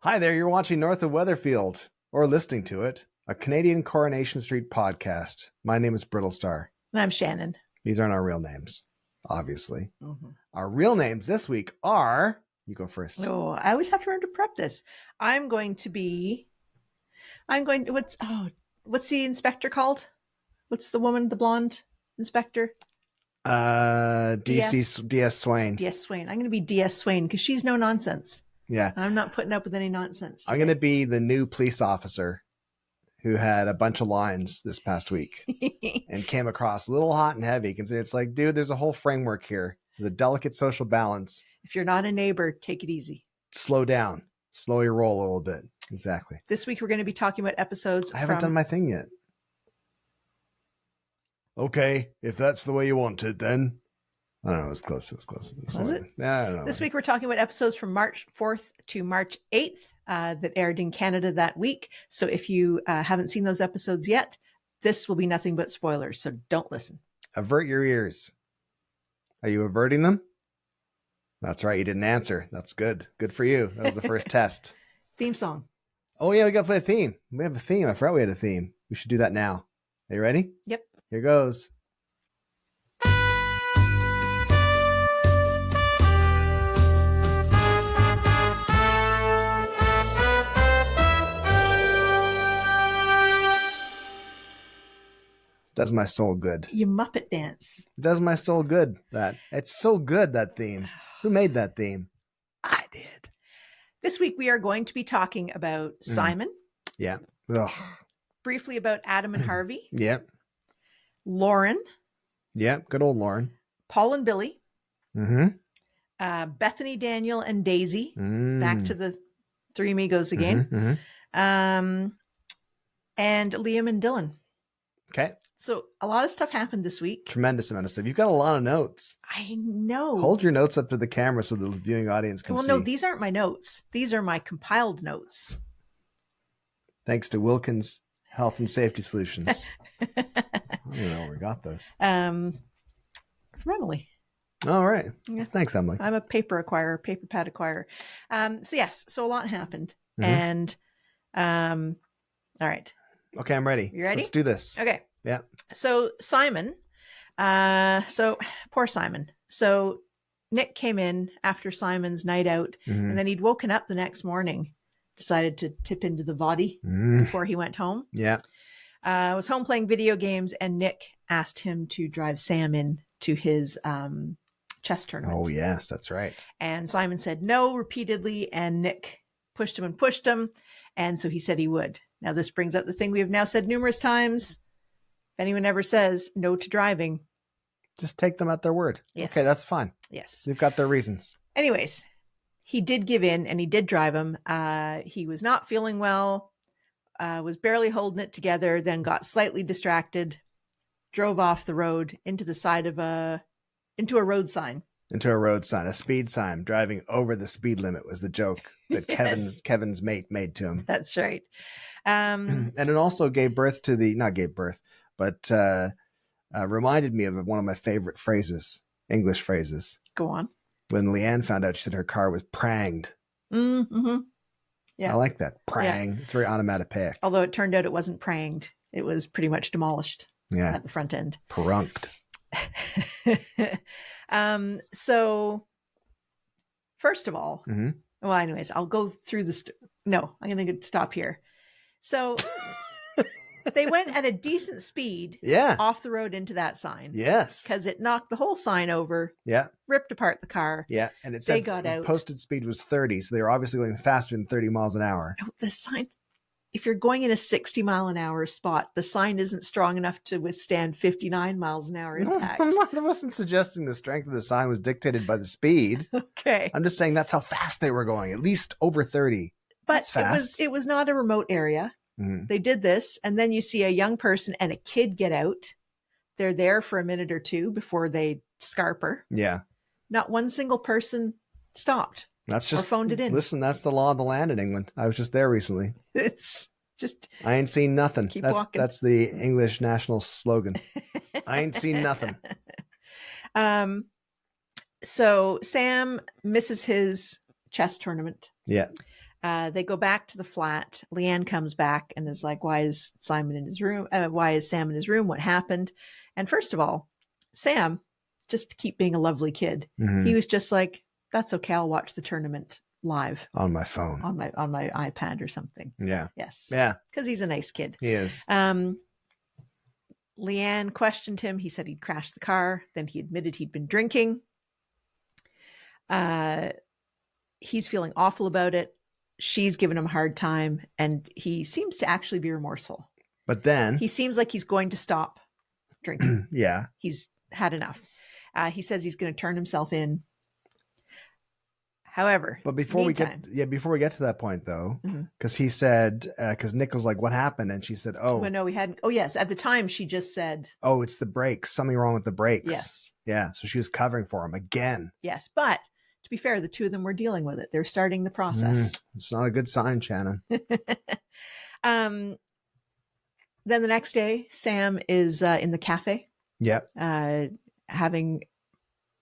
Hi there, you're watching North of Weatherfield, or listening to it, a Canadian Coronation Street podcast. My name is Brittlestar. And I'm Shannon. These aren't our real names, obviously. Mm-hmm. Our real names this week are... You go first. Oh, I always have to remember to prep this. What's the inspector called? What's the woman, the blonde inspector? DS Swain. DS Swain. I'm going to be DS Swain because she's no nonsense. Yeah. I'm not putting up with any nonsense today. I'm going to be the new police officer who had a bunch of lines this past week and came across a little hot and heavy. Consider it's like, dude, there's a whole framework here. There's a delicate social balance. If you're not a neighbor, take it easy. Slow down. Slow your roll a little bit. Exactly. This week, we're going to be talking about episodes. I haven't done my thing yet. Okay, if that's the way you want it, then. I don't know, it was close. Was it? Yeah, I don't know. This week, we're talking about episodes from March 4th to March 8th that aired in Canada that week. So if you haven't seen those episodes yet, this will be nothing but spoilers. So don't listen. Avert your ears. Are you averting them? That's right. You didn't answer. That's good. Good for you. That was the first test. Theme song. Oh, yeah, we got to play a theme. We have a theme. I forgot we had a theme. We should do that now. Are you ready? Yep. Here goes. Does my soul good. You Muppet dance. Does my soul good. It's so good, that theme. Who made that theme? I did. This week we are going to be talking about Simon. Yeah. Ugh. Briefly about Adam and Harvey. Yep. Lauren. Yep. Good old Lauren. Paul and Billy. Mm-hmm. Bethany, Daniel, and Daisy. Back to the Three Amigos again. And Liam and Dylan. Okay. So a lot of stuff happened this week. Tremendous amount of stuff. You've got a lot of notes. I know. Hold your notes up to the camera so the viewing audience can see. Well, no, these aren't my notes. These are my compiled notes. Thanks to Wilkins Health and Safety Solutions. I don't know where we got those. From Emily. All right. Yeah. Thanks, Emily. I'm a paper pad acquirer. So a lot happened. And all right. Okay, I'm ready. You ready? Let's do this. Okay. Yeah. So Simon, poor Simon. So Nick came in after Simon's night out, and then he'd woken up the next morning, decided to tip into the body before he went home. Yeah. Was home playing video games, and Nick asked him to drive Sam in to his chess tournament. Oh, yes, that's right. And Simon said no repeatedly, and Nick pushed him. And so he said he would. Now, this brings up the thing we have now said numerous times. If anyone ever says no to driving, just take them at their word. Yes. Okay, that's fine. Yes. They've got their reasons. Anyways, he did give in and he did drive him. He was not feeling well, was barely holding it together, then got slightly distracted, drove off the road into a road sign. Into a road sign, a speed sign. Driving over the speed limit was the joke that Yes. Kevin's mate made to him. That's right. And it also reminded me of one of my favorite phrases, English phrases. Go on. When Leanne found out, she said her car was pranged. Mm-hmm. Yeah. I like that. Prang. Yeah. It's very onomatopoeic. Although it turned out it wasn't pranged. It was pretty much demolished at the front end. Perunked. So first of all, well, anyways, I'll go through this. No, I'm going to stop here. So they went at a decent speed off the road into that sign. Yes. Because it knocked the whole sign over. Yeah. Ripped apart the car. Yeah. And it said posted speed was 30. So they were obviously going faster than 30 miles an hour. No, the sign, if you're going in a 60 mile an hour spot, the sign isn't strong enough to withstand 59 miles an hour impact. I wasn't suggesting the strength of the sign was dictated by the speed. Okay. I'm just saying that's how fast they were going, at least over 30. But that's fast. It was not a remote area. They did this, and then you see a young person and a kid get out. They're there for a minute or two before they scarper. Yeah. Not one single person stopped. That's just or phoned it in. Listen, that's the law of the land in England. I was just there recently. It's just I ain't seen nothing. Keep walking. That's the English national slogan. I ain't seen nothing. So Sam misses his chess tournament. Yeah. They go back to the flat. Leanne comes back and is like, why is Simon in his room? Why is Sam in his room? What happened? And first of all, Sam, just to keep being a lovely kid, Mhm. he was just like, that's okay. I'll watch the tournament live On my phone. on my iPad or something. Yeah. Yes. Yeah. Because he's a nice kid. He is. Leanne questioned him. He said he'd crashed the car. Then he admitted he'd been drinking. He's feeling awful about it. She's giving him a hard time, and he seems to actually be remorseful. But then He seems like he's going to stop drinking. yeah. He's had enough. He says he's going to turn himself in. However, But before we get to that point though, because he said, because Nick was like, what happened? And she said, oh, well, no, we hadn't. Oh, yes. At the time, she just said, oh, it's the brakes. Something wrong with the brakes. yes. Yeah. So she was covering for him again. Yes. But to be fair, the two of them were dealing with it. They're starting the process. It's not a good sign, Shannon. Then the next day, Sam is in the cafe. Yep. Having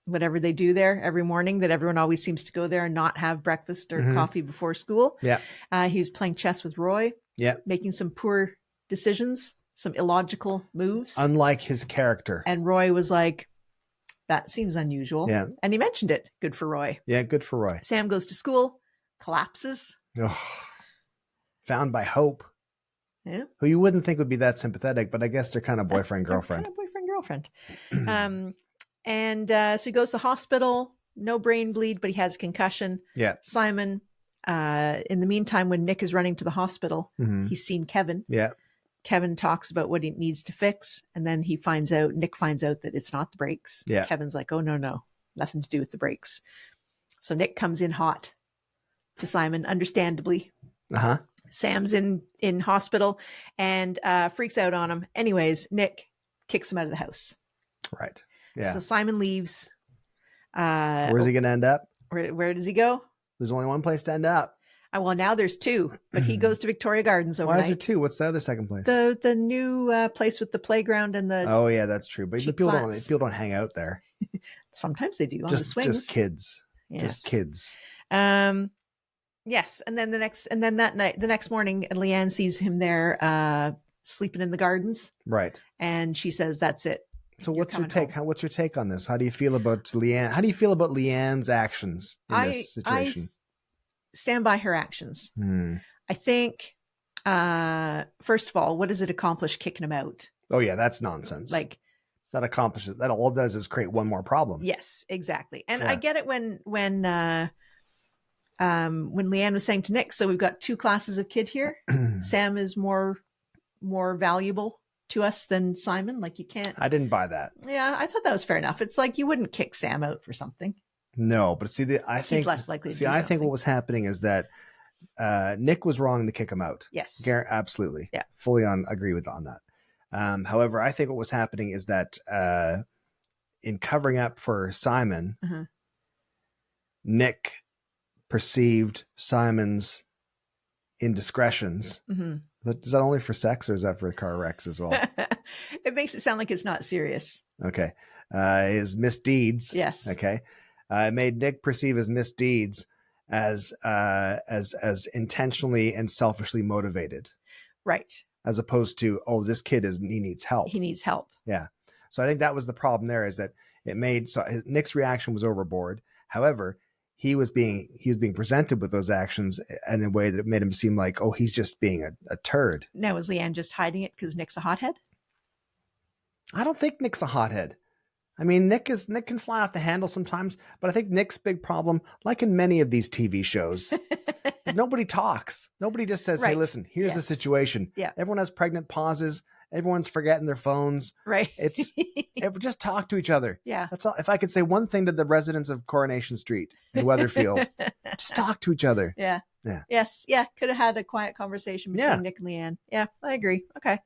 whatever they do there every morning, that everyone always seems to go there and not have breakfast or coffee before school. Yeah. He was playing chess with Roy. Yeah. Making some poor decisions, some illogical moves. Unlike his character. And Roy was like, that seems unusual. Yeah. And he mentioned it. Good for Roy. Yeah. Good for Roy. Sam goes to school, collapses. Ugh. Found by Hope. Yeah. Who you wouldn't think would be that sympathetic, but I guess they're kind of boyfriend, girlfriend. Kind of boyfriend, girlfriend. So he goes to the hospital, no brain bleed, but he has a concussion. Yeah. Simon, in the meantime, when Nick is running to the hospital, he's seen Kevin. Yeah. Kevin talks about what he needs to fix. And then Nick finds out that it's not the brakes. Yeah. Kevin's like, oh, no, nothing to do with the brakes. So Nick comes in hot to Simon, understandably. Uh-huh. Sam's in hospital and freaks out on him. Anyways, Nick kicks him out of the house. Right. Yeah. So Simon leaves. Where's he going to end up? Where does he go? There's only one place to end up. Well, now there's two, but he goes to Victoria Gardens overnight. Why is there two? What's the other second place? The new place with the playground and the. Oh yeah, that's true. But people flats. don't hang out there. Sometimes they do on the swings. Just kids. Yes. Just kids. Yes, and then the next morning, Leanne sees him there sleeping in the gardens. Right. And she says, "That's it." So what's your take? What's your take on this? How do you feel about Leanne? How do you feel about Leanne's actions in this situation? I stand by her actions. I think, first of all, what does it accomplish kicking him out? Oh yeah, that's nonsense. Like that accomplishes that. All it does is create one more problem. Yes, exactly. And I get it when Leanne was saying to Nick, so we've got two classes of kid here. Sam is more valuable to us than Simon. Like you can't. I didn't buy that. Yeah, I thought that was fair enough. It's like you wouldn't kick Sam out for something. No, but see, I think he's less likely to do I something. think what was happening is that Nick was wrong to kick him out. Yes, absolutely. Yeah, fully agree with on that. However, I think what was happening is that in covering up for Simon, Nick perceived Simon's indiscretions. Is that only for sex or is that for car wrecks as well? It makes it sound like it's not serious. Okay. His misdeeds. Yes. Okay. It made Nick perceive his misdeeds as intentionally and selfishly motivated. Right. As opposed to, oh, this kid he needs help. He needs help. Yeah. So I think that was the problem there, is that Nick's reaction was overboard. However, he was being presented with those actions in a way that made him seem like, oh, he's just being a turd. Now, is Leanne just hiding it because Nick's a hothead? I don't think Nick's a hothead. I mean, Nick can fly off the handle sometimes, but I think Nick's big problem, like in many of these TV shows, nobody talks. Nobody just says, hey, listen, here's the situation. Yeah. Everyone has pregnant pauses. Everyone's forgetting their phones. Right. Just talk to each other. Yeah. That's all. If I could say one thing to the residents of Coronation Street in Weatherfield, just talk to each other. Yeah. Yeah. Yes. Yeah. Could have had a quiet conversation between Nick and Leanne. Yeah, I agree. Okay.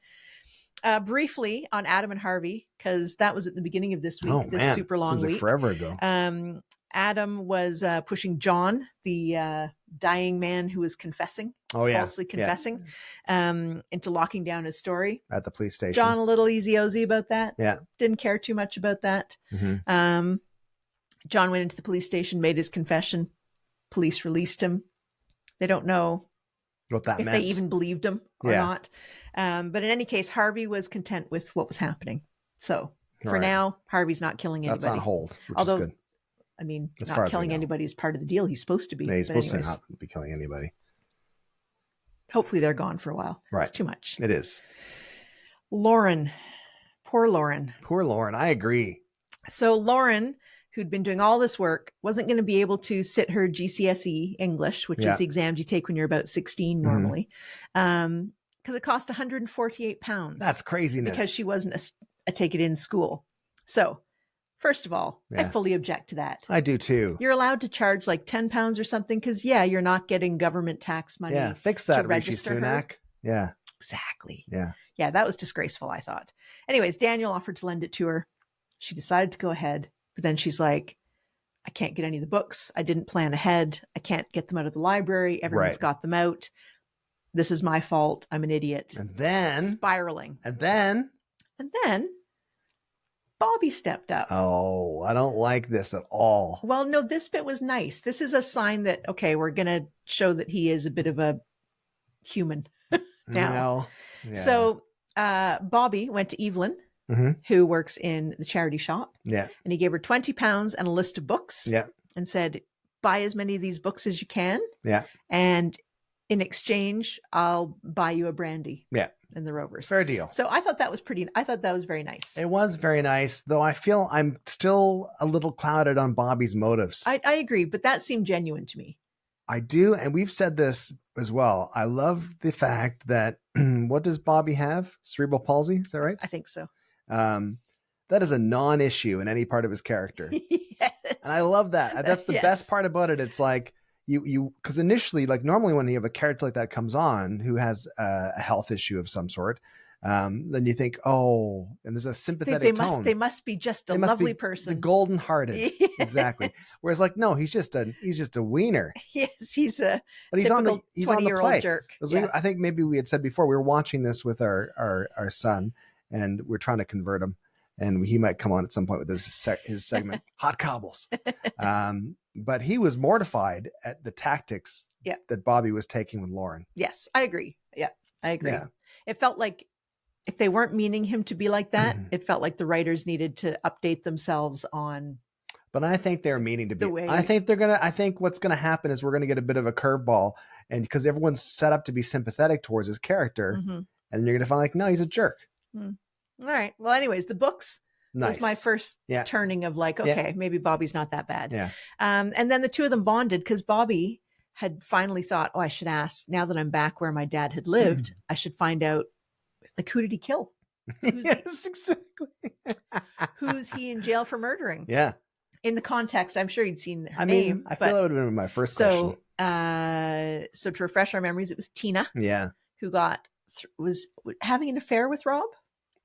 Briefly on Adam and Harvey, because that was at the beginning of this week, super long Seems like week. Forever ago. Adam was pushing John, the dying man who was confessing, falsely confessing, into locking down his story at the police station. John, a little easy-ozy about that. Yeah. Didn't care too much about that. John went into the police station, made his confession. Police released him. They don't know What that if meant. they even believed him or Yeah. not. But in any case, Harvey was content with what was happening. So for Right. now, Harvey's not killing anybody. That's on hold, which Although, is good. I mean, As far not as we killing know. anybody is part of the deal. He's supposed to be. Yeah, he's But supposed anyways, to not be killing anybody. hopefully they're gone for a while. Right. It's too much. It is. Lauren. Poor Lauren. Poor Lauren. I agree. So Lauren, who'd been doing all this work, wasn't going to be able to sit her GCSE English, which Yeah. is the exams you take when you're about 16 normally, because it cost £148. That's craziness. because she wasn't a take it in school. So, first of all, I Yeah. fully object to that. I do too. You're allowed to charge like £10 or something because, yeah, you're not getting government tax money. Yeah. Fix that, to Rishi register her. Sunak. Yeah. Exactly. Yeah. Yeah, that was disgraceful, I thought. Anyways, Daniel offered to lend it to her. She decided to go ahead, but then she's like, I can't get any of the books. I didn't plan ahead. I can't get them out of the library. Everyone's Right. got them out. This is my fault. I'm an idiot. And then, Spiraling. and then, Bobby stepped up. oh, I don't like this at all. Well, no, this bit was nice. This is a sign that, okay, we're going to show that he is a bit of a human now. Well, yeah. So Bobby went to Evelyn, Mhm. who works in the charity shop, Yeah. and he gave her £20 and a list of books Yeah. and said, buy as many of these books as you can. Yeah. And in exchange, I'll buy you a brandy. Yeah. In the Rovers. Fair deal. So I thought that was very nice. It was very nice, though I feel I'm still a little clouded on Bobby's motives. I agree, but that seemed genuine to me. I do, and we've said this as well. I love the fact that what does Bobby have? Cerebral palsy, is that right? I think so. That is a non-issue in any part of his character. Yes. And I love that. That's the Yes. best part about it. It's like you because initially, like normally when you have a character like that comes on who has a health issue of some sort, then you think, oh, and there's a sympathetic tone. They must be just a They must lovely be person. the golden hearted. Yes. Exactly. Whereas like, no, he's just a wiener. Yes, he's a But he's on the 20-year-old play. jerk. 'Cause Yeah. I think maybe we had said before, we were watching this with our son and we're trying to convert him. And he might come on at some point with his segment, Hot Cobbles. But he was mortified at the tactics that Bobby was taking with Lauren. Yes, I agree. Yeah, I agree. Yeah. It felt like if they weren't meaning him to be like that, it felt like the writers needed to update themselves on. But I think they're meaning to be. The way- I think what's going to happen is we're going to get a bit of a curveball, and because everyone's set up to be sympathetic towards his character, Mhm. and you're going to find like, no, he's a jerk. All right. Well, anyways, the books Nice. was my first turning of like, okay, maybe Bobby's not that bad. Yeah. And then the two of them bonded because Bobby had finally thought, oh, I should ask, now that I'm back where my dad had lived, I should find out, like, who did he kill? Yes, exactly. Who's he in jail for murdering? Yeah. In the context, I'm sure he'd seen her I name. mean, I feel that would have been my first question. So to refresh our memories, it was Tina Yeah. who was having an affair with Rob.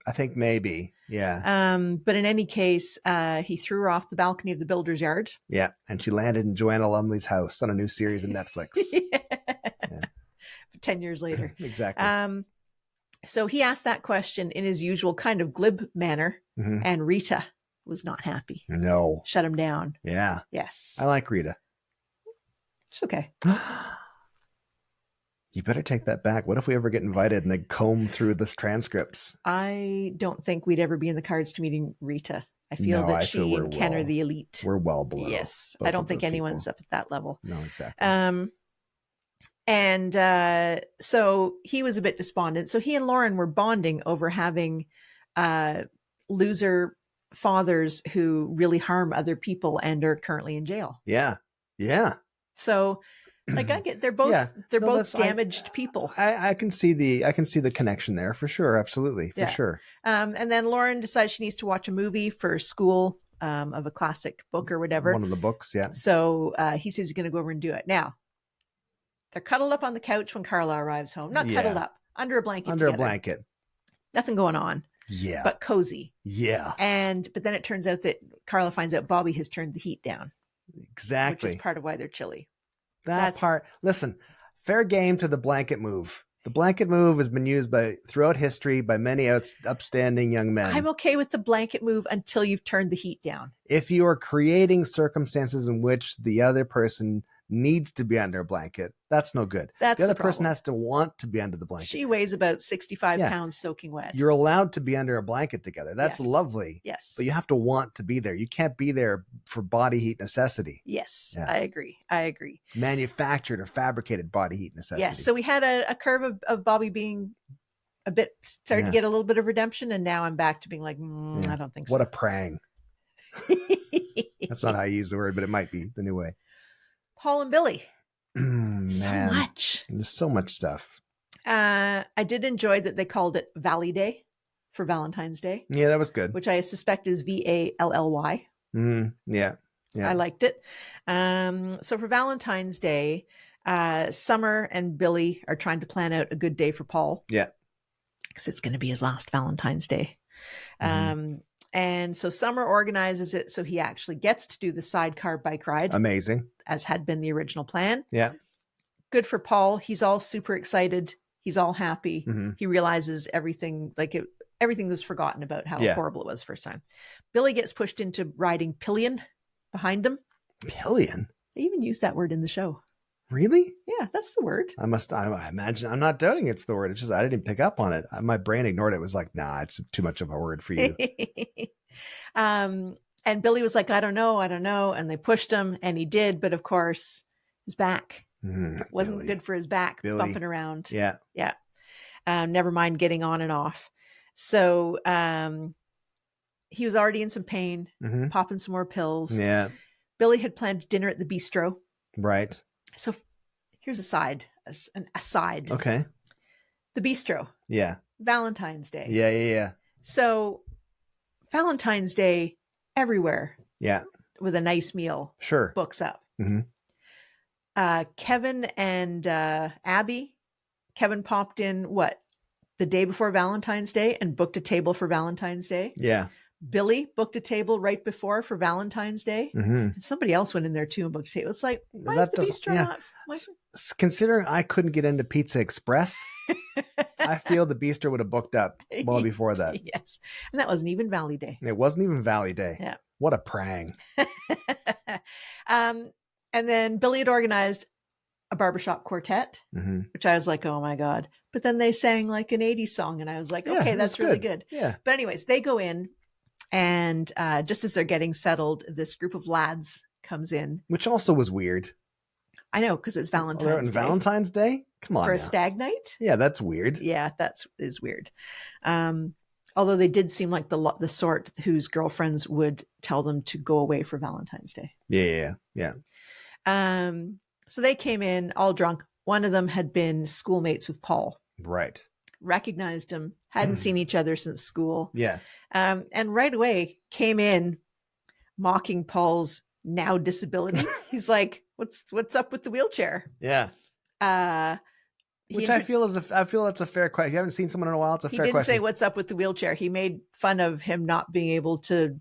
I think maybe. Yeah. But in any case, he threw her off the balcony of the builder's yard. Yeah. And she landed in Joanna Lumley's house on a new series on Netflix. 10 years later. Exactly. So he asked that question in his usual kind of glib manner, and Rita was not happy. No. Shut him down. Yeah. Yes. I like Rita. It's okay. You better take that back. What if we ever get invited and they comb through this transcripts? I don't think we'd ever be in the cards to meeting Rita. I feel that she and Ken are the elite. We're well below. Yes. both I don't of think those anyone's people. up at that level. No, exactly. So he was a bit despondent. So he and Lauren were bonding over having loser fathers who really harm other people and are currently in jail. Yeah. Yeah. So like they're both damaged people. I can see the connection there for sure. Absolutely. For sure. And then Lauren decides she needs to watch a movie for school of a classic book or whatever. One of the books. Yeah. So he says he's going to go over and do it. Now, they're cuddled up on the couch when Carla arrives home. Not cuddled up, under a blanket. Under together. a blanket. Nothing going on. Yeah. But cozy. Yeah. But then it turns out that Carla finds out Bobby has turned the heat down. Exactly. Which is part of why they're chilly. That part. Listen, fair game to the blanket move. The blanket move has been used throughout history by many upstanding young men. I'm okay with the blanket move until you've turned the heat down. If you are creating circumstances in which the other person needs to be under a blanket, that's no good. That's The other the person problem. has to want to be under the blanket. She weighs about 65 Yeah. pounds soaking wet. You're allowed to be under a blanket together. That's Yes. lovely. Yes. But you have to want to be there. You can't be there for body heat necessity. Yes, Yeah. I agree. Manufactured or fabricated body heat necessity. Yes. So we had a curve of Bobby being starting to get a little bit of redemption. And now I'm back to being like, I don't think so. What a prang. That's not how you use the word, but it might be the new way. Paul and Billy. Man, So much. There's so much stuff. I did enjoy that they called it Valley Day for Valentine's Day. Yeah, that was good. Which I suspect is VALLY. Yeah. I liked it. So for Valentine's Day, Summer and Billy are trying to plan out a good day for Paul. Yeah. Because it's going to be his last Valentine's Day. And so Summer organizes it so he actually gets to do the sidecar bike ride. Amazing. As had been the original plan. Yeah. Good for Paul. He's all super excited. He's all happy. He realizes everything, everything was forgotten about how horrible it was the first time. Billy gets pushed into riding pillion behind him. Pillion? They even used that word in the show. Really? Yeah, that's the word. I imagine. I'm not doubting it's the word. It's just I didn't pick up on it. My brain ignored it. It was like, nah, it's too much of a word for you. And Billy was like, I don't know. And they pushed him and he did. But of course, his back wasn't Billy. good for his back, Billy. bumping around. Yeah. Yeah. Never mind getting on and off. So he was already in some pain, popping some more pills. Yeah. Billy had planned dinner at the bistro. Right. So here's an aside. Okay. The bistro. Yeah. Valentine's Day. Yeah. So Valentine's Day everywhere. Yeah. With a nice meal. Sure. Books up. Kevin and Abby. Kevin popped in the day before Valentine's Day and booked a table for Valentine's Day. Yeah. Billy booked a table right before for Valentine's Day. And somebody else went in there too and booked a table. It's like, why is the bistro not? Considering I couldn't get into Pizza Express, I feel the bistro would have booked up well before that. Yes. And that wasn't even Valley Day. It wasn't even Valley Day. Yeah. What a prang. And then Billy had organized a barbershop quartet, which I was like, oh my God. But then they sang like an 80s song. And I was like, okay, that's really good. Yeah. But anyways, they go in and just as they're getting settled, this group of lads comes in. Which also was weird. I know, because it's Valentine's Day. Valentine's Day? Come on. For a stag night? Yeah, that's weird. Yeah, that is weird. Although they did seem like the sort whose girlfriends would tell them to go away for Valentine's Day. Yeah. So they came in all drunk. One of them had been schoolmates with Paul. Right. Recognized him, hadn't seen each other since school. Yeah. And right away came in mocking Paul's now disability. He's like, what's up with the wheelchair? Yeah. Which I feel that's a fair question. If you haven't seen someone in a while, it's a fair question. He didn't say what's up with the wheelchair. He made fun of him not being able to.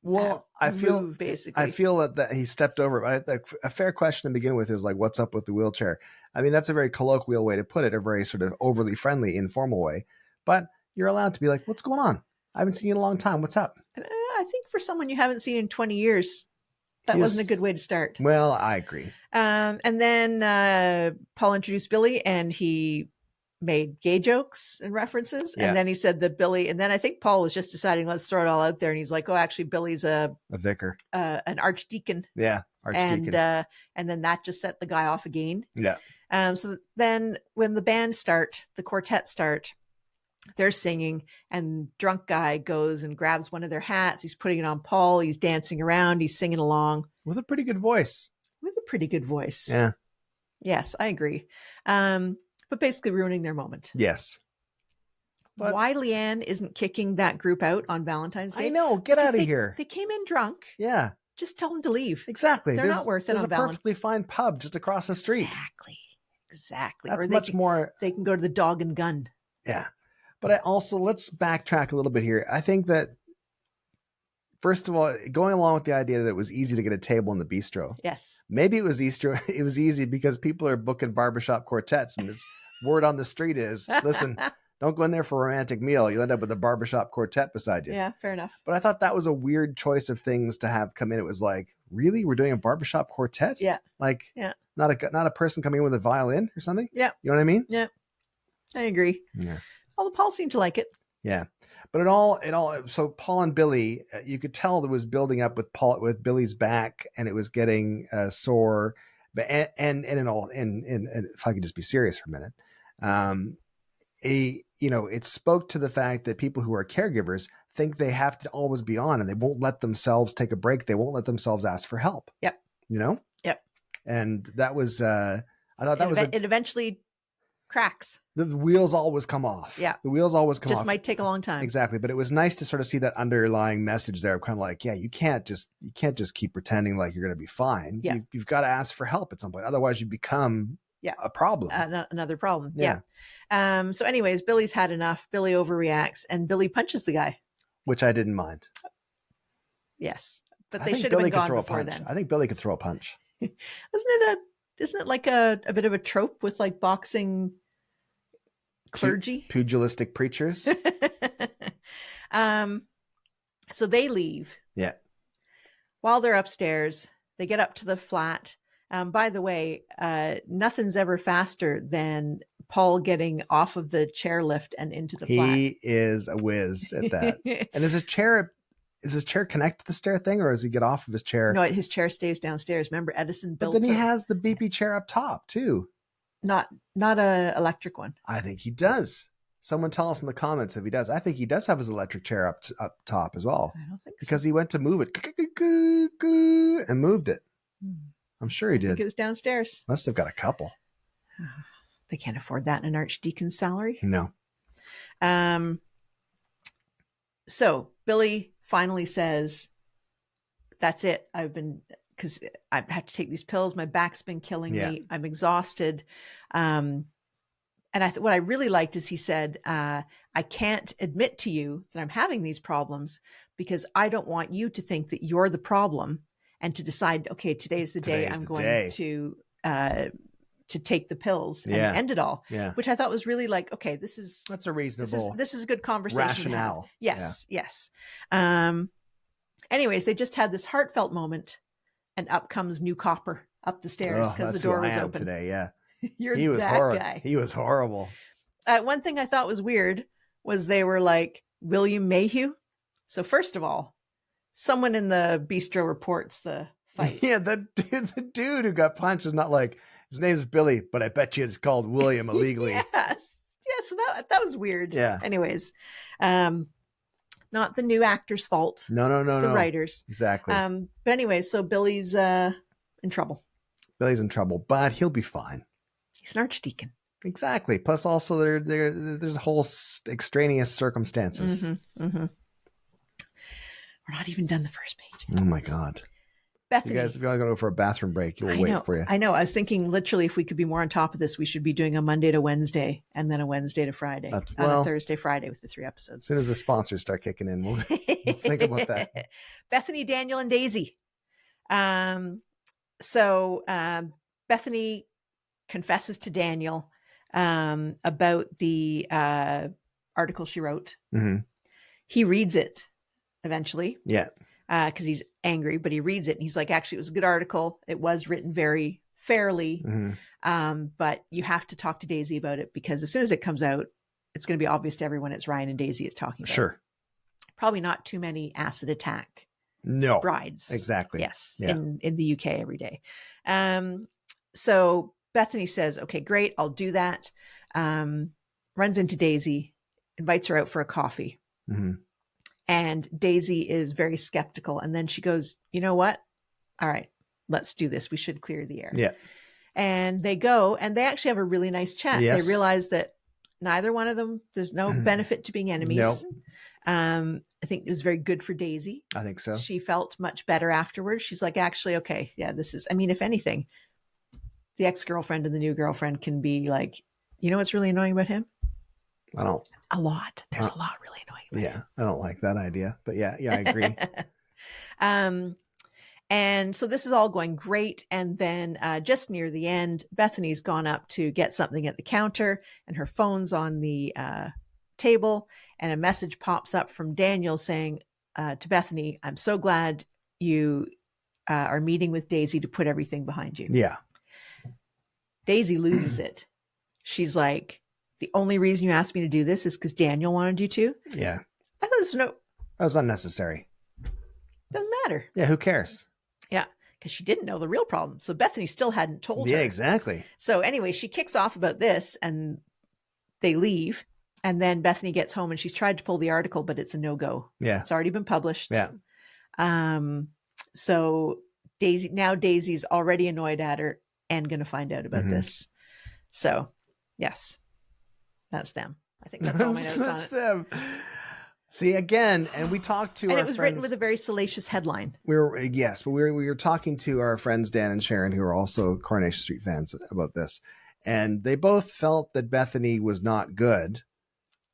Well, I feel that he stepped over it. But a fair question to begin with is like, what's up with the wheelchair? I mean, that's a very colloquial way to put it, a very sort of overly friendly, informal way. But you're allowed to be like, what's going on? I haven't seen you in a long time. What's up? I think for someone you haven't seen in 20 years, that wasn't a good way to start. Well, I agree. And then Paul introduced Billy and he made gay jokes and references. Yeah. And then he said that Billy, and then I think Paul was just deciding, let's throw it all out there. And he's like, oh, actually, Billy's a vicar, an archdeacon. Yeah. Archdeacon. And then that just set the guy off again. Yeah. So then when the quartet start, they're singing and drunk guy goes and grabs one of their hats. He's putting it on Paul. He's dancing around. He's singing along. With a pretty good voice. Yeah. Yes, I agree. But basically ruining their moment. Yes. But why Leanne isn't kicking that group out on Valentine's Day? I know. Get out of here. They came in drunk. Yeah. Just tell them to leave. Exactly. They're not worth it. There's a perfectly fine pub just across the street. Exactly. That's much more. They can go to the Dog and Gun. Yeah. But let's backtrack a little bit here. I think that, first of all, going along with the idea that it was easy to get a table in the bistro. Yes. Maybe it was easy because people are booking barbershop quartets and this word on the street is, listen, Don't go in there for a romantic meal. You'll end up with a barbershop quartet beside you. Yeah, fair enough. But I thought that was a weird choice of things to have come in. It was like, really? We're doing a barbershop quartet? Yeah. Like, Yeah. not a person coming in with a violin or something? Yeah. You know what I mean? Yeah. I agree. Yeah. Although Paul seemed to like it. Yeah. But so Paul and Billy, you could tell there was building up with Billy's back, and it was getting sore. But and if I could just be serious for a minute, it spoke to the fact that people who are caregivers think they have to always be on, and they won't let themselves take a break. They won't let themselves ask for help. Yep. Yep. And that was, I thought that it eventually cracks. The wheels always come off. Yeah. The wheels always come off. Just might take a long time. Exactly. But it was nice to sort of see that underlying message there, kind of like, yeah, you can't just keep pretending like you're going to be fine. Yeah. You've got to ask for help at some point. Otherwise you become a problem. Another problem. Yeah. So anyways, Billy's had enough. Billy overreacts and Billy punches the guy. Which I didn't mind. Yes. But they should have been gone before then. then. I think Billy could throw a punch. Isn't it like a bit of a trope with like boxing clergy? Pugilistic preachers. So they leave. Yeah. While they're upstairs, they get up to the flat. By the way, nothing's ever faster than Paul getting off of the chairlift and into the flat. He is a whiz at that. And is his chair connected to the stair thing, or does he get off of his chair? No, his chair stays downstairs. Remember, Edison built But then he has the beepy chair up top too. Not a electric one. I think he does. Someone tell us in the comments if he does. I think he does have his electric chair up top as well. I don't think so. Because he went to move it and moved it. I'm sure he did. I think it was downstairs. Must have got a couple. They can't afford that in an archdeacon's salary. No. So Billy finally says, that's it. Because I have to take these pills. My back's been killing me. I'm exhausted. And what I really liked is he said, I can't admit to you that I'm having these problems because I don't want you to think that you're the problem and to decide, okay, today's the day I'm going to take the pills and end it all. Yeah. Which I thought was really like, okay, that's a reasonable this is a good conversation. Rationale. Yes. Anyways, they just had this heartfelt moment and up comes new copper up the stairs because the door was open today. Yeah. He was that guy. He was horrible. One thing I thought was weird was they were like, William Mayhew. So first of all, someone in the bistro reports the fight. Yeah, the dude who got punched is not like, his name's Billy, but I bet you it's called William illegally. Yes. So that was weird. Yeah. Anyways, not the new actor's fault. No. The writers. Exactly. But anyway, so Billy's in trouble. Billy's in trouble, but he'll be fine. He's an archdeacon. Exactly. Plus, also there's a whole extraneous circumstances. Mm-hmm. We're not even done the first page. Oh my God. Bethany. You guys, if you want to go for a bathroom break, we'll wait for you. I know. I was thinking literally if we could be more on top of this, we should be doing a Monday to Wednesday and then a Wednesday to Friday. On a Thursday, Friday with the 3 episodes. As soon as the sponsors start kicking in, we'll think about that. Bethany, Daniel, and Daisy. So Bethany confesses to Daniel about the article she wrote. Mm-hmm. He reads it eventually. Yeah. Because he's angry, but he reads it and he's like, actually, it was a good article. It was written very fairly. Mm-hmm. But you have to talk to Daisy about it because as soon as it comes out, it's going to be obvious to everyone it's Ryan and Daisy is talking about. Sure. Probably not too many acid attack brides. Exactly. Yes. Yeah. In the UK every day. So Bethany says, okay, great. I'll do that. Runs into Daisy, invites her out for a coffee. Mm-hmm. And Daisy is very skeptical. And then she goes, you know what? All right, let's do this. We should clear the air. Yeah. And they go and they actually have a really nice chat. Yes. They realize that neither one of them, there's no benefit to being enemies. Nope. I think it was very good for Daisy. I think so. She felt much better afterwards. She's like, actually, okay, yeah, if anything, the ex-girlfriend and the new girlfriend can be like, you know what's really annoying about him? I don't. A lot. There's a lot really annoying about him. I don't like that idea. But yeah, I agree. And so this is all going great. And then just near the end, Bethany's gone up to get something at the counter and her phone's on the table, and a message pops up from Daniel saying to Bethany, "I'm so glad you are meeting with Daisy to put everything behind you." Yeah. Daisy loses it. She's like, "The only reason you asked me to do this is because Daniel wanted you to?" Yeah. I thought that was unnecessary. Doesn't matter. Yeah, who cares? Yeah, because she didn't know the real problem. So Bethany still hadn't told her. Yeah, exactly. So anyway, she kicks off about this and they leave. And then Bethany gets home and she's tried to pull the article, but it's a no-go. Yeah. It's already been published. Yeah. So Daisy's already annoyed at her and going to find out about this. So yes, that's them. I think that's all my notes That's on it. them. See, again, and we talked to and our it was friends. written with a very salacious headline. We were talking to our friends Dan and Sharon, who are also Coronation Street fans, about this, and they both felt that Bethany was not good,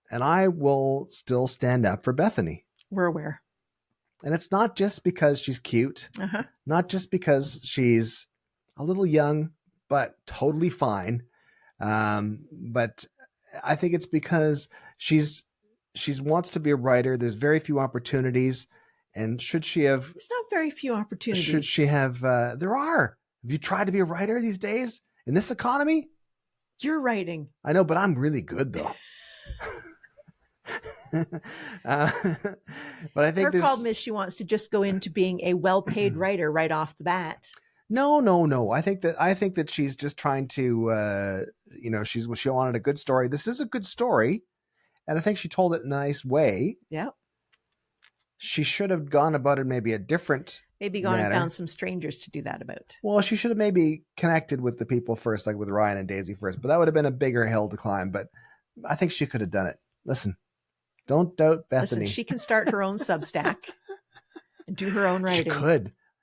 and I will still stand up for Bethany. We're aware. And it's not just because she's cute, not just because she's a little young, but totally fine. But I think it's because she wants to be a writer. There's very few opportunities. And should she have... There's not very few opportunities. Should she have... there are. Have you tried to be a writer these days? In this economy? You're writing. I know, but I'm really good, though. But I think her problem is she wants to just go into being a well-paid writer right off the bat. No. I think that she's just trying to... she wanted a good story. This is a good story. And I think she told it in a nice way. Yeah. She should have gone about it maybe a different Maybe gone manner. and found some strangers to do that about. Well, she should have maybe connected with the people first, like with Ryan and Daisy first. But that would have been a bigger hill to climb. But I think she could have done it. Listen, don't doubt Bethany. Listen, she can start her own Substack and do her own writing.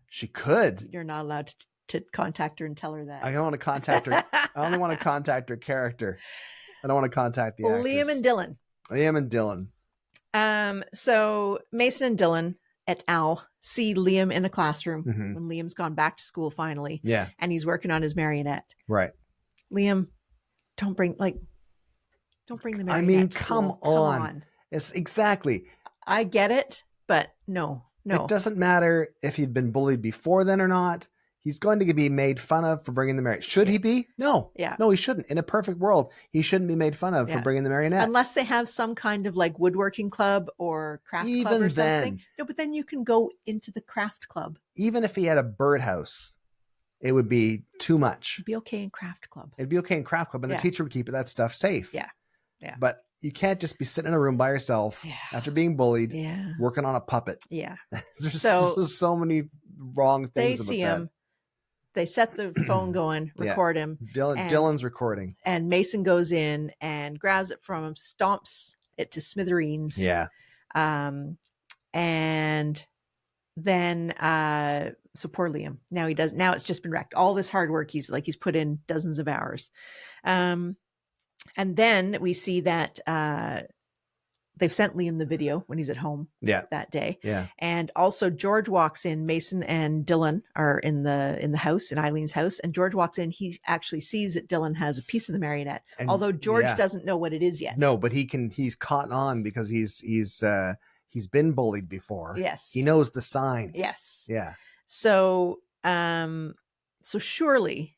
She could. You're not allowed to contact her and tell her that. I don't want to contact her. I only want to contact her character. I don't want to contact the actress. Liam and Dylan. So Mason and Dylan et al. See Liam in a classroom when Liam's gone back to school finally. Yeah. And he's working on his marionette. Right. Liam, don't bring the marionette. I mean, to come school. on. It's exactly. I get it, but no. It doesn't matter if he'd been bullied before then or not. He's going to be made fun of for bringing the marionette. Should he be? No. Yeah. No, he shouldn't. In a perfect world, he shouldn't be made fun of for bringing the marionette. Unless they have some kind of like woodworking club or craft club or something. No, but then you can go into the craft club. Even if he had a birdhouse, it would be too much. It'd be okay in craft club. It'd be okay in craft club, and the teacher would keep that stuff safe. Yeah. Yeah. But you can't just be sitting in a room by yourself after being bullied, working on a puppet. Yeah. There's so many wrong things about they see that. him. They set the phone going, record him. Dylan's recording. And Mason goes in and grabs it from him, stomps it to smithereens. Yeah. And then, so poor Liam. Now it's just been wrecked. All this hard work, he's put in dozens of hours. And then we see that, they've sent Liam the video when he's at home that day. Yeah. And also George walks in. Mason and Dylan are in the house, in Eileen's house. And George walks in. He actually sees that Dylan has a piece of the marionette, although George doesn't know what it is yet. No, but he's caught on because he's been bullied before. Yes. He knows the signs. Yes. Yeah. So surely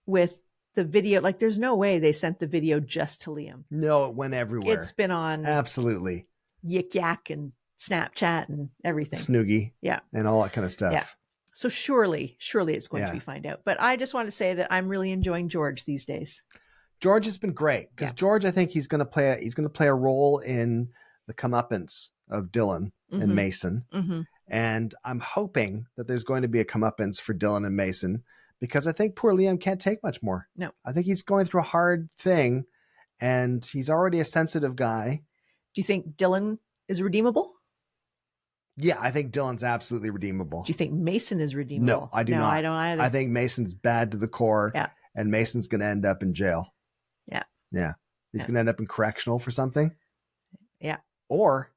with the video, like there's no way they sent the video just to Liam. No, it went everywhere. It's been on absolutely Yik Yak and Snapchat and everything. Snoogie. Yeah. And all that kind of stuff. Yeah. So surely it's going to be found out. But I just want to say that I'm really enjoying George these days. George has been great because George, I think he's going to play a role in the comeuppance of Dylan and Mason. And I'm hoping that there's going to be a comeuppance for Dylan and Mason, because I think poor Liam can't take much more. No. I think he's going through a hard thing, and he's already a sensitive guy. Do you think Dylan is redeemable? Yeah, I think Dylan's absolutely redeemable. Do you think Mason is redeemable? No, I do not. No, I don't either. I think Mason's bad to the core. Yeah. And Mason's going to end up in jail. Yeah. Yeah. He's going to end up in correctional for something. Yeah. Or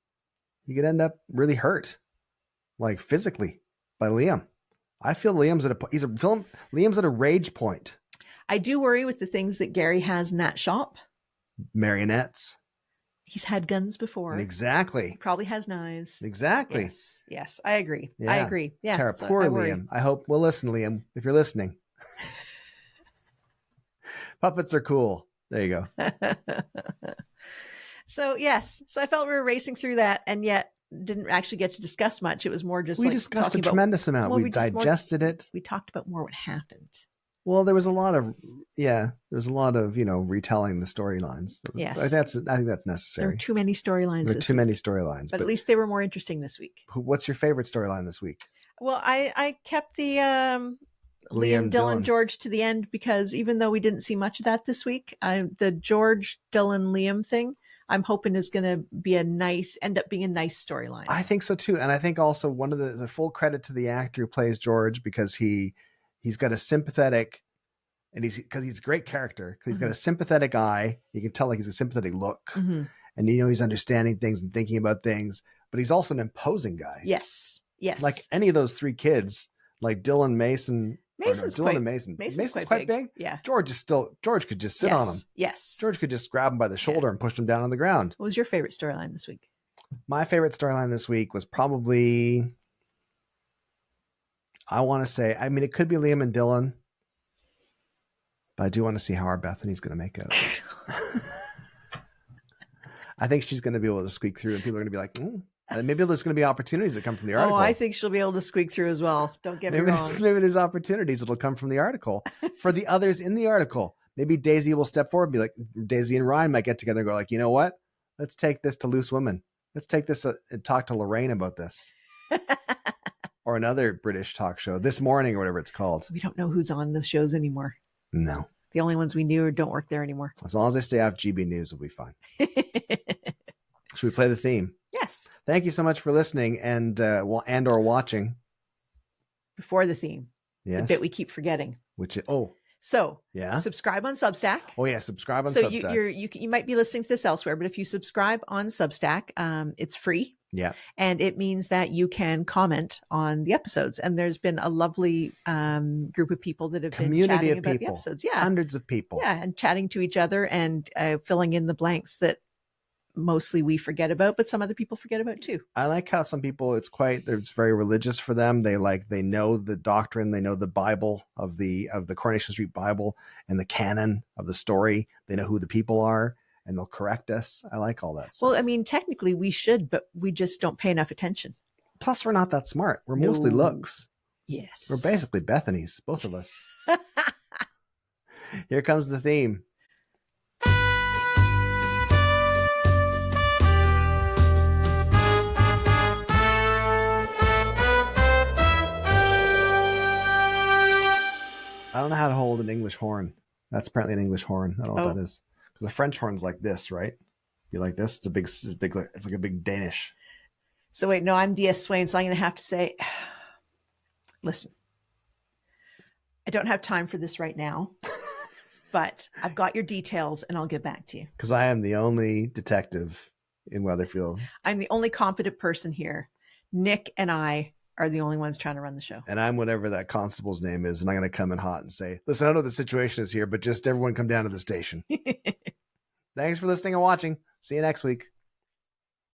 he could end up really hurt, like physically, by Liam. I feel Liam's at a rage point. I do worry with the things that Gary has in that shop. Marionettes. He's had guns before. Exactly. He probably has knives. Exactly. Yes. Yes. I agree. Yeah. I agree. Yeah. Tara, So poor I worry. Liam. I hope, well, listen, Liam, if you're listening. Puppets are cool. There you go. So, yes. So I felt we were racing through that and yet didn't actually get to discuss much. It was more just We like discussed a talking about, tremendous amount. well, we we just more- digested it. we talked about more what happened. Well, there was a lot of, retelling the storylines. Yes. I think that's There necessary. were too many storylines. There were this too week, many storylines. but at least they were more interesting this week. What's your favorite storyline this week? Well, I kept the Liam, Liam, Dylan, Dylan. George to the end because even though we didn't see much of that this week, the George, Dylan, Liam thing, I'm hoping is going to be end up being a nice storyline. I think so too. And I think also one of the full credit to the actor who plays George, because he's got a sympathetic, and because he's a great character, because he's got a sympathetic eye. You can tell like he's a sympathetic look, and he's understanding things and thinking about things, but he's also an imposing guy. Yes. Yes. Like any of those three kids, like Dylan, Mason, Dylan and Mason. Mason's quite big. Yeah. George could just sit on him. Yes. George could just grab him by the shoulder and push him down on the ground. What was your favorite storyline this week? My favorite storyline this week was probably, it could be Liam and Dylan, but I do want to see how our Bethany's going to make it. I think she's going to be able to squeak through and people are going to be like, And maybe there's going to be opportunities that come from the article. Oh, I think she'll be able to squeak through as well. Don't get me wrong. Maybe there's opportunities that'll come from the article for the others in the article. Maybe Daisy will step forward and be like, Daisy and Ryan might get together and go like, you know what? Let's take this to Loose Women. Let's take this and talk to Lorraine about this. Or another British talk show, This Morning or whatever it's called. We don't know who's on the shows anymore. No. The only ones we knew don't work there anymore. As long as they stay off GB News, we'll be fine. Should we play the theme? Yes. Thank you so much for listening and or watching. Before the theme. Yes. The bit we keep forgetting. So yeah. Subscribe on Substack. Oh yeah, subscribe on Substack. So you might be listening to this elsewhere, but if you subscribe on Substack, it's free. Yeah. And it means that you can comment on the episodes. And there's been a lovely group of people that have been chatting about the episodes. Yeah. Hundreds of people. Yeah. And chatting to each other and filling in the blanks that mostly we forget about, but some other people forget about too. I like how some people, it's very religious for them. They know the doctrine, they know the Bible of the Coronation Street Bible and the canon of the story. They know who the people are and they'll correct us. I like all that stuff. Well, I mean, technically we should, but we just don't pay enough attention. Plus we're not that smart. We're mostly looks. Yes. We're basically Bethany's, both of us. Here comes the theme. I don't know how to hold an English horn. That's apparently an English horn. I don't know what that is. Because a French horn's like this, right? You like this? It's like a big Danish. So wait, no, I'm DS Swain, so I'm going to have to say, listen, I don't have time for this right now, but I've got your details and I'll get back to you. Because I am the only detective in Weatherfield. I'm the only competent person here. Nick and I are the only ones trying to run the show. And I'm whatever that constable's name is. And I'm going to come in hot and say, listen, I don't know what the situation is here, but just everyone come down to the station. Thanks for listening and watching. See you next week.